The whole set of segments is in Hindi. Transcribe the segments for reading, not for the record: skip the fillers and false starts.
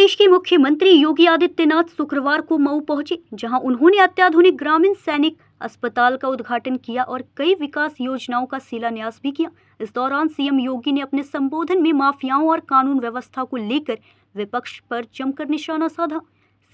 प्रदेश के मुख्यमंत्री योगी आदित्यनाथ शुक्रवार को मऊ पहुंचे, जहां उन्होंने अत्याधुनिक ग्रामीण सैनिक अस्पताल का उद्घाटन किया और कई विकास योजनाओं का शिलान्यास भी किया। इस दौरान सीएम योगी ने अपने संबोधन में माफियाओं और कानून व्यवस्था को लेकर विपक्ष पर जमकर निशाना साधा।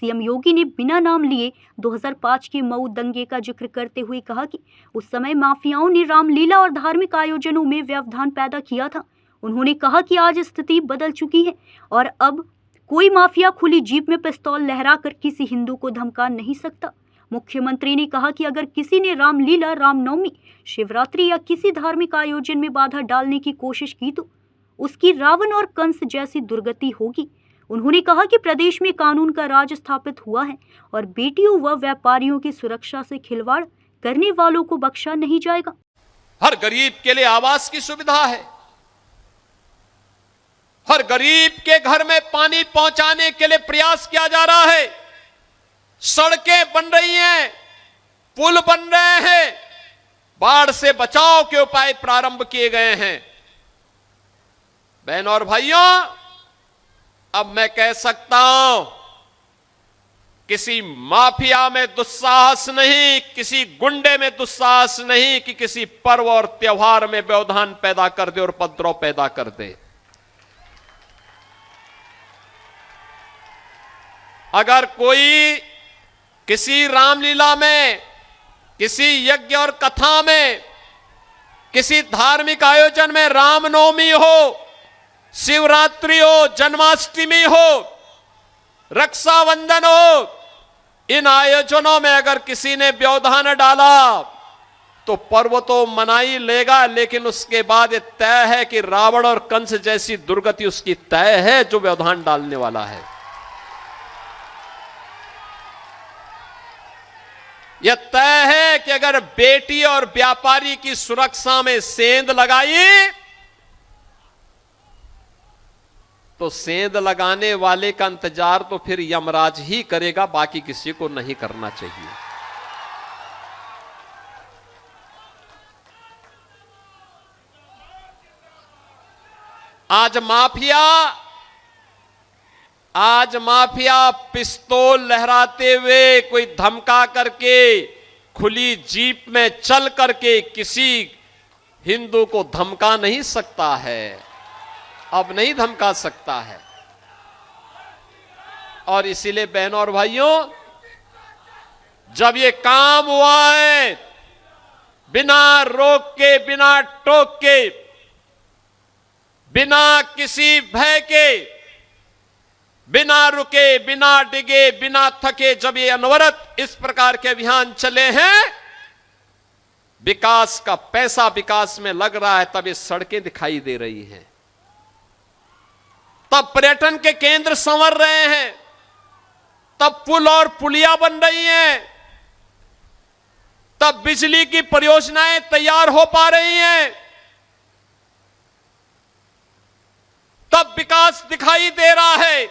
सीएम योगी ने बिना नाम लिए 2005 के मऊ दंगे का जिक्र करते हुए कहा कि उस समय माफियाओं ने रामलीला और धार्मिक आयोजनों में व्यवधान पैदा किया था। उन्होंने कहा कि आज स्थिति बदल चुकी है और अब कोई माफिया खुली जीप में पिस्तौल लहराकर किसी हिंदू को धमका नहीं सकता। मुख्यमंत्री ने कहा कि अगर किसी ने रामलीला, रामनवमी, शिवरात्रि या किसी धार्मिक आयोजन में बाधा डालने की कोशिश की तो उसकी रावण और कंस जैसी दुर्गति होगी। उन्होंने कहा कि प्रदेश में कानून का राज स्थापित हुआ है और बेटियों व व्यापारियों की सुरक्षा से खिलवाड़ करने वालों को बख्शा नहीं जाएगा। हर गरीब के लिए आवास की सुविधा है, हर गरीब के घर में पानी पहुंचाने के लिए प्रयास किया जा रहा है। सड़कें बन रही हैं, पुल बन रहे हैं, बाढ़ से बचाव के उपाय प्रारंभ किए गए हैं। बहनों और भाइयों, अब मैं कह सकता हूं, किसी माफिया में दुस्साहस नहीं, किसी गुंडे में दुस्साहस नहीं कि किसी पर्व और त्योहार में व्यवधान पैदा कर दे और उपद्रव पैदा कर दे। अगर कोई किसी रामलीला में, किसी यज्ञ और कथा में, किसी धार्मिक आयोजन में, रामनवमी हो, शिवरात्रि हो, जन्माष्टमी हो, रक्षाबंधन हो, इन आयोजनों में अगर किसी ने व्यवधान डाला तो पर्व तो मना ही लेगा, लेकिन उसके बाद यह तय है कि रावण और कंस जैसी दुर्गति उसकी तय है जो व्यवधान डालने वाला है। यह तय है कि अगर बेटी और व्यापारी की सुरक्षा में सेंध लगाई तो सेंध लगाने वाले का इंतजार तो फिर यमराज ही करेगा, बाकी किसी को नहीं करना चाहिए। आज माफिया पिस्तौल लहराते हुए, कोई धमका करके, खुली जीप में चल करके किसी हिंदू को धमका नहीं सकता है, अब नहीं धमका सकता है। और इसीलिए बहनों और भाइयों, जब ये काम हुआ है, बिना रोक के, बिना टोक के, बिना किसी भय के, बिना रुके, बिना डिगे, बिना थके, जब ये अनवरत इस प्रकार के अभियान चले हैं, विकास का पैसा विकास में लग रहा है, तब ये सड़कें दिखाई दे रही हैं, तब पर्यटन के केंद्र संवर रहे हैं, तब पुल और पुलिया बन रही हैं, तब बिजली की परियोजनाएं तैयार हो पा रही हैं, तब विकास दिखाई दे रहा है।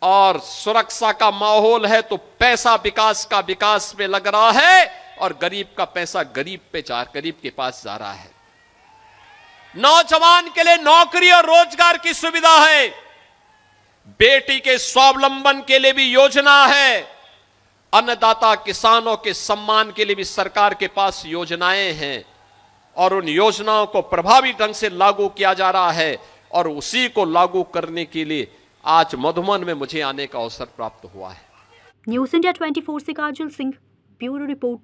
और सुरक्षा का माहौल है तो पैसा विकास का विकास में लग रहा है और गरीब का पैसा गरीब के पास जा रहा है। नौजवान के लिए नौकरी और रोजगार की सुविधा है, बेटी के स्वावलंबन के लिए भी योजना है, अन्नदाता किसानों के सम्मान के लिए भी सरकार के पास योजनाएं हैं और उन योजनाओं को प्रभावी ढंग से लागू किया जा रहा है। और उसी को लागू करने के लिए आज मधुबन में मुझे आने का अवसर प्राप्त हुआ है। न्यूज़ इंडिया 24 से काजल सिंह, ब्यूरो रिपोर्ट।